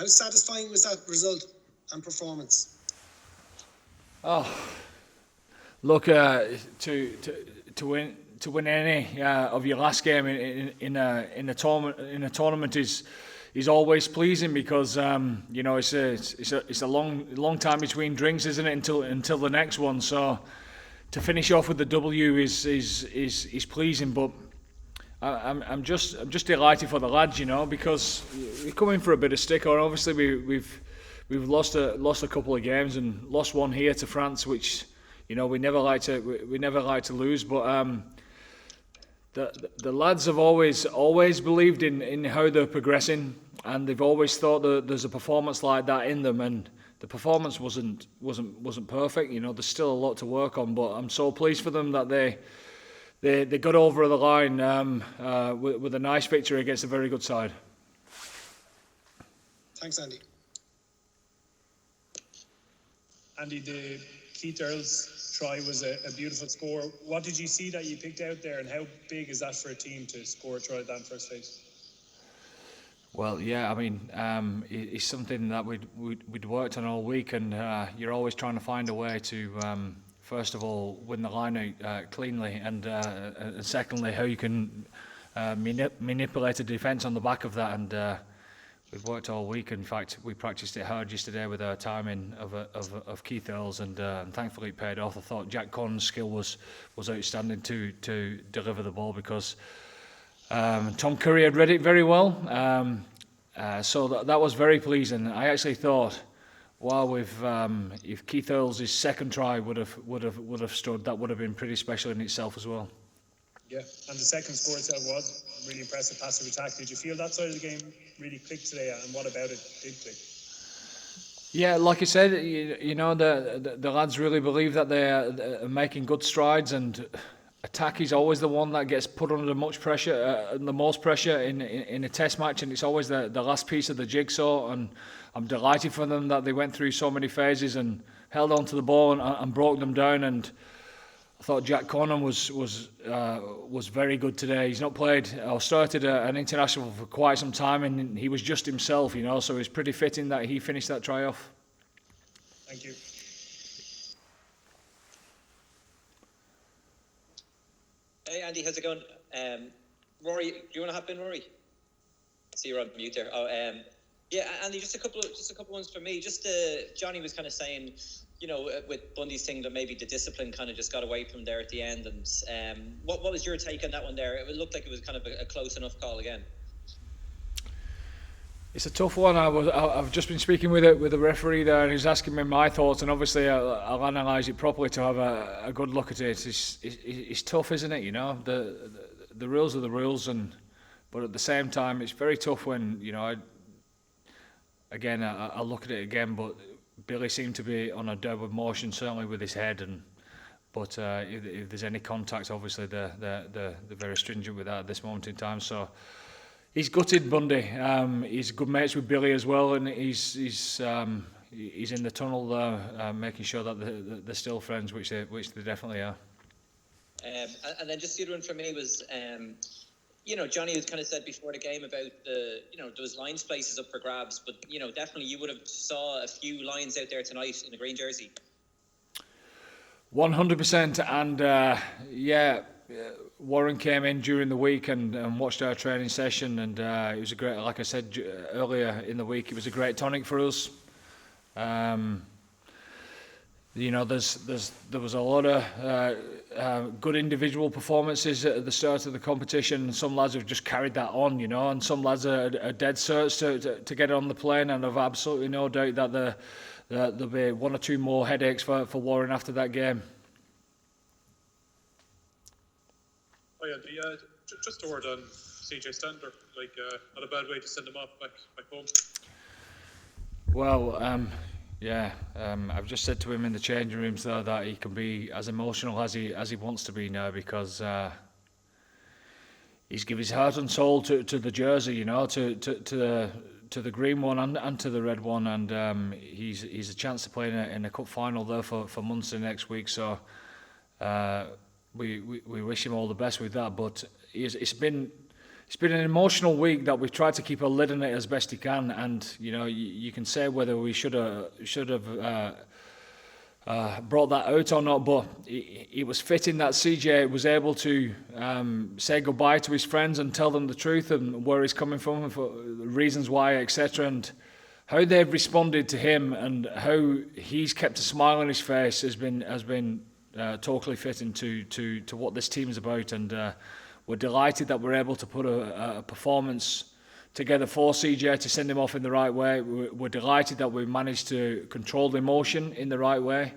How satisfying was that result and performance? Oh, look, to win any of your last game in a tournament is always pleasing, because it's a long time between drinks, isn't it, until the next one. So to finish off with the W is pleasing, but I'm just delighted for the lads, because we're coming for a bit of stick. Or obviously we've lost a couple of games and lost one here to France, which we never like to lose. But the lads have always believed in how they're progressing, and they've always thought that there's a performance like that in them. And the performance wasn't perfect. There's still a lot to work on, but I'm so pleased for them that they got over the line with a nice victory against a very good side. Thanks, Andy. Andy, the Keith Earls try was a beautiful score. What did you see that you picked out there, and how big is that for a team to score a try at that first phase? Well, yeah, I mean, it's something that we'd worked on all week, and you're always trying to find a way to, first of all, win the line out cleanly, and secondly, how you can manipulate a defence on the back of that. And we've worked all week. In fact, we practiced it hard yesterday with our timing of Keith Earls, and thankfully it paid off. I thought Jack Con's skill was outstanding to deliver the ball, because Tom Curry had read it very well, so that was very pleasing. I actually thought, wow, if Keith Earls' second try would have stood, that would have been pretty special in itself as well. Yeah, and the second score itself was really impressive passive attack. Did you feel that side of the game really clicked today, and what about it did click? Yeah, like I said, the lads really believe that they're making good strides, and attack is always the one that gets put under much pressure, the most pressure in a test match, and it's always the last piece of the jigsaw. And I'm delighted for them that they went through so many phases and held on to the ball and broke them down. And I thought Jack Conn was very good today. He's not played or started an international for quite some time, and he was just himself, so it's pretty fitting that he finished that try off. Thank you. Hey Andy, how's it going? Rory, do you want to hop in, Rory? I see you're on mute there. Yeah, Andy, just a couple ones for me. Just Johnny was kind of saying, with Bundy's thing, that maybe the discipline kind of just got away from there at the end. And what was your take on that one there? It looked like it was kind of a close enough call again. It's a tough one. I've just been speaking with the referee there, and he's asking me my thoughts, and obviously I'll analyse it properly to have a good look at it. It's tough, isn't it? The rules are the rules, but at the same time, it's very tough when I look at it again, but Billy seemed to be on a downward motion, certainly with his head, but if there's any contact, obviously they're very stringent with that at this moment in time. So he's gutted, Bundy. He's good mates with Billy as well, and he's in the tunnel there, making sure that they're still friends, which they definitely are. And then just the other one for me was, Johnny has kind of said before the game about those line spaces up for grabs, but definitely you would have saw a few lines out there tonight in the green jersey. 100%, and Warren came in during the week and watched our training session, and it was a great, like I said earlier in the week, it was a great tonic for us. There was a lot of good individual performances at the start of the competition. Some lads have just carried that on, and some lads are dead certs to get on the plane, and I've absolutely no doubt that there'll be one or two more headaches for Warren after that game. Oh yeah, just a word on CJ Stander, not a bad way to send him off back home. Well, I've just said to him in the changing rooms there that he can be as emotional as he wants to be now, because he's given his heart and soul to the jersey, to the green one and to the red one, and he's a chance to play in a cup final there for Munster next week. So we wish him all the best with that. But it's been it's been an emotional week that we've tried to keep a lid on it as best you can, and you can say whether we should have brought that out or not, but it was fitting that CJ was able to say goodbye to his friends and tell them the truth and where he's coming from and for reasons why, etc. And how they've responded to him and how he's kept a smile on his face has been totally fitting to what this team is about. And we're delighted that we're able to put a performance together for CJ to send him off in the right way. We're delighted that we managed to control the emotion in the right way.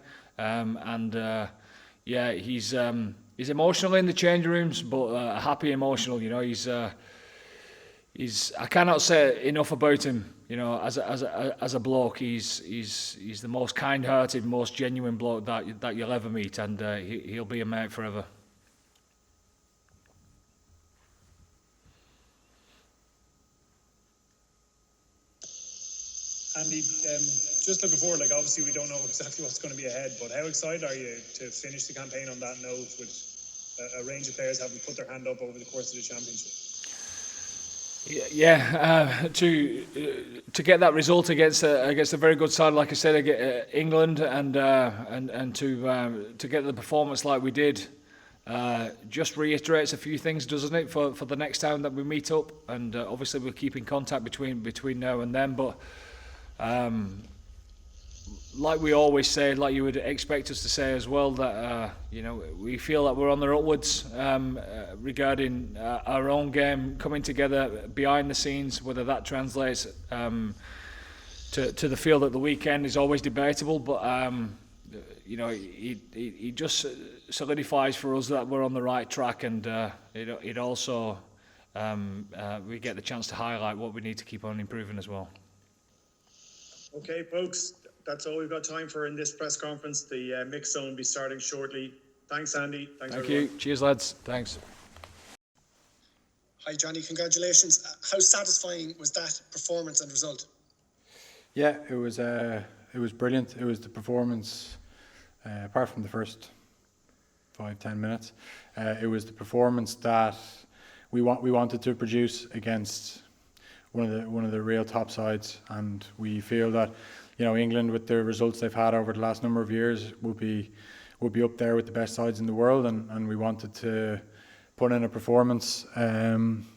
He's emotional in the change rooms, but happy emotional. He's I cannot say enough about him. As a bloke, he's the most kind-hearted, most genuine bloke that you'll ever meet, and he'll be a mate forever. Andy, just looking forward, obviously we don't know exactly what's going to be ahead, but how excited are you to finish the campaign on that note with a range of players having put their hand up over the course of the championship? To get that result against a very good side, like I said, England, and to get the performance like we did, just reiterates a few things, doesn't it, for the next time that we meet up? And obviously we'll keep in contact between now and then, but like we always say, like you would expect us to say as well, that we feel that we're on the upwards regarding our own game coming together behind the scenes. Whether that translates to the field at the weekend is always debatable, but it just solidifies for us that we're on the right track, and it also we get the chance to highlight what we need to keep on improving as well. Okay, folks, that's all we've got time for in this press conference. The mix zone will be starting shortly. Thanks, Andy. Thanks, Thank everyone. you. Cheers, lads. Thanks. Hi, Johnny. Congratulations. How satisfying was that performance and result? Yeah, it was brilliant. It was the performance, apart from the first 5-10 minutes, it was the performance that we wanted to produce against one of the real top sides, and we feel that England, with the results they've had over the last number of years, will be up there with the best sides in the world, and we wanted to put in a performance that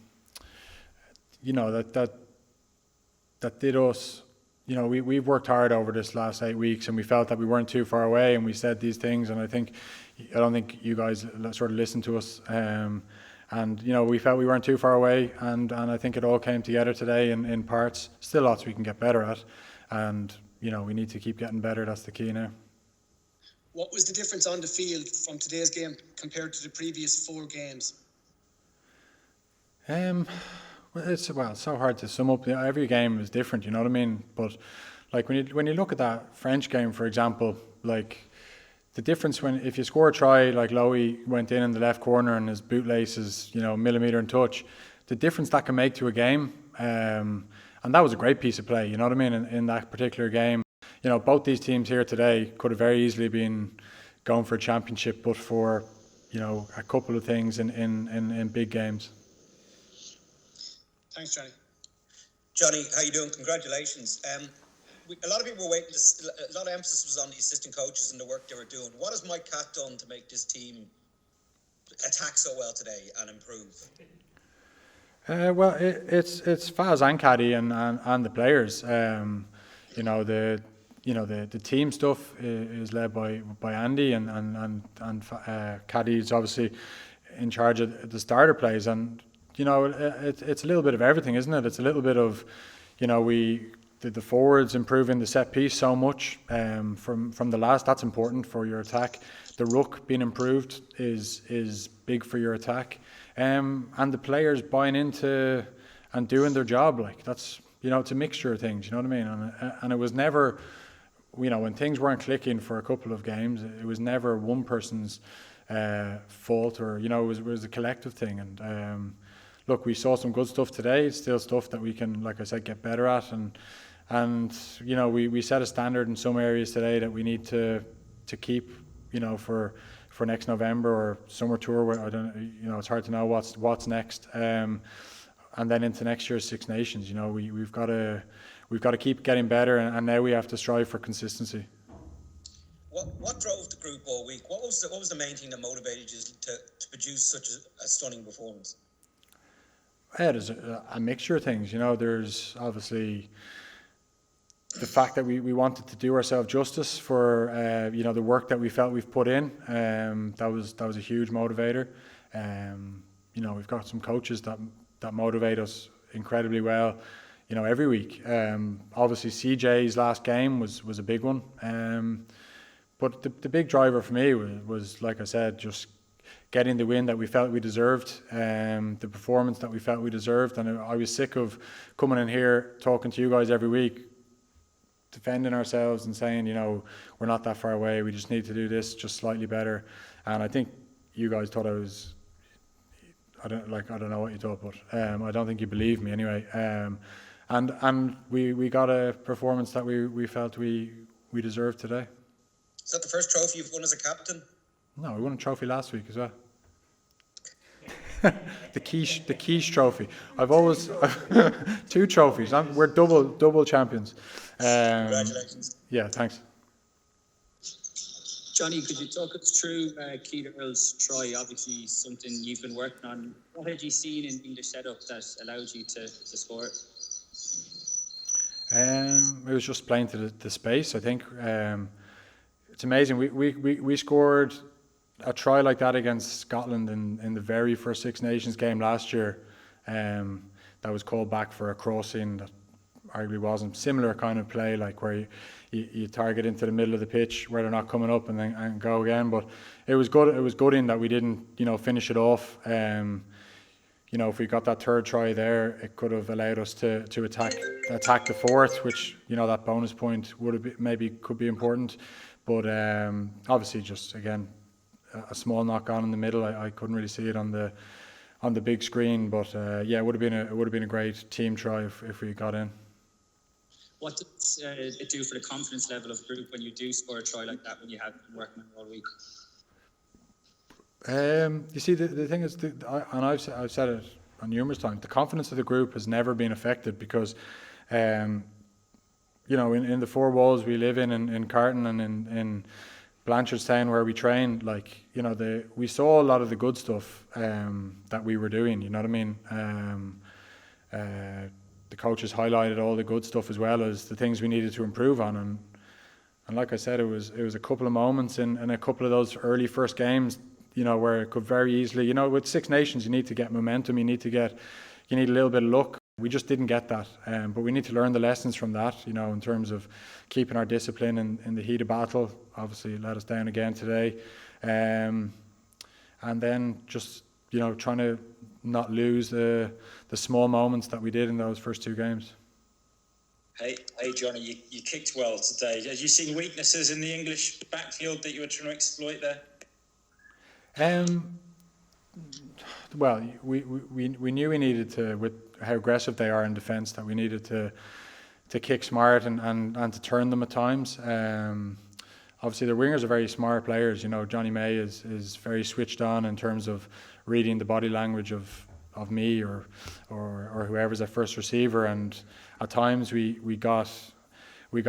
did us. We've worked hard over this last 8 weeks, and we felt that we weren't too far away, and we said these things, and I don't think you guys sort of listened to us. And we felt we weren't too far away, and I think it all came together today in parts. Still lots we can get better at, and we need to keep getting better. That's the key now. What was the difference on the field from today's game compared to the previous 4 games? It's so hard to sum up. Every game is different, you know what I mean? But when you look at that French game, for example, the difference if you score a try, like Lowy went in the left corner and his bootlace is millimetre in touch, the difference that can make to a game, and that was a great piece of play, you know what I mean, in that particular game. Both these teams here today could have very easily been going for a championship, but for a couple of things in big games. Thanks, Johnny. Johnny, how you doing? Congratulations. A lot of people were waiting. A lot of emphasis was on the assistant coaches and the work they were doing. What has Mike Catt done to make this team attack so well today and improve? It's Faz and Caddy and the players. The team stuff is led by Andy, and Caddy is obviously in charge of the starter plays, and it's a little bit of everything, isn't it? It's a little bit of the forwards improving the set piece so much from the last. That's important for your attack. The ruck being improved is big for your attack, and the players buying into and doing their job. That's it's a mixture of things. You know what I mean? And it was never, when things weren't clicking for a couple of games, it was never one person's fault, or it was a collective thing. And look, we saw some good stuff today. It's still stuff that we can, like I said, get better at, and we set a standard in some areas today that we need to keep for next November or summer tour, where I don't it's hard to know what's next, and then into next year's Six Nations. You know, we've got to keep getting better, and now we have to strive for consistency. What drove the group all week? What was the main thing that motivated you to produce such a stunning performance? Yeah, there's a mixture of things. You know, there's obviously the fact that we wanted to do ourselves justice for you know, the work that we felt we've put in. That was a huge motivator. You know, we've got some coaches that motivate us incredibly well, you know, every week. Obviously CJ's last game was a big one. But the big driver for me was, like I said, just getting the win that we felt we deserved, the performance that we felt we deserved. And I was sick of coming in here talking to you guys every week, defending ourselves and saying, you know, we're not that far away, we just need to do this just slightly better. And I think you guys thought I don't know what you thought, but I don't think you believed me anyway. And we got a performance that we felt we deserved today. Is that the first trophy you've won as a captain? No, we won a trophy last week as well. the Quiche trophy. I've always 2 trophies. We're double champions. Congratulations. Yeah, thanks. Johnny, could you talk us through Keith Earl's try? Obviously, something you've been working on. What had you seen in the English setup that allowed you to score it? It was just playing to the space, I think. It's amazing. We scored a try like that against Scotland in the very first Six Nations game last year. That was called back for a crossing that arguably wasn't. Similar kind of play, like where you target into the middle of the pitch where they're not coming up and go again. But it was good. It was good in that we didn't, you know, finish it off. You know, if we got that third try there, it could have allowed us to attack the fourth, which, you know, that bonus point would have maybe could be important. But obviously, just again, a small knock on in the middle. I couldn't really see it on the big screen, but yeah, it would have been a great team try if we got in. What does it do for the confidence level of the group when you do score a try like that when you have been working on it all week? You see, the thing is, and I've said it on numerous times, the confidence of the group has never been affected because, you know, in the 4 walls we live in Carton and in Blanchardstown where we train, like, you know, we saw a lot of the good stuff that we were doing. You know what I mean? The coaches highlighted all the good stuff as well as the things we needed to improve on, and like I said, it was a couple of moments in a couple of those early first games, you know, where it could very easily, you know, with Six Nations you need to get momentum, you need a little bit of luck. We just didn't get that, but we need to learn the lessons from that, you know, in terms of keeping our discipline in the heat of battle. Obviously it let us down again today, and then just, you know, trying to not lose the small moments that we did in those first 2 games. Hey Johnny, you kicked well today. Have you seen weaknesses in the English backfield that you were trying to exploit there? Well, we knew we needed to, with how aggressive they are in defence, that we needed to kick smart and to turn them at times. Obviously, the wingers are very smart players. You know, Johnny May is very switched on in terms of reading the body language of me or whoever's at first receiver. And at times we got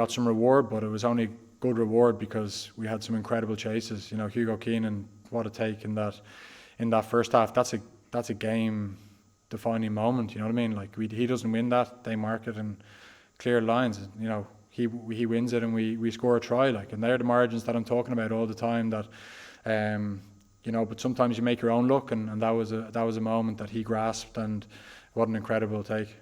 some reward, but it was only good reward because we had some incredible chases. You know, Hugo Keenan, what a take in that first half. That's a game defining moment. You know what I mean? Like he doesn't win that, they mark it in clear lines. You know, he wins it and we score a try. Like, and they're the margins that I'm talking about all the time. That you know, but sometimes you make your own luck, and that was a moment that he grasped, and what an incredible take.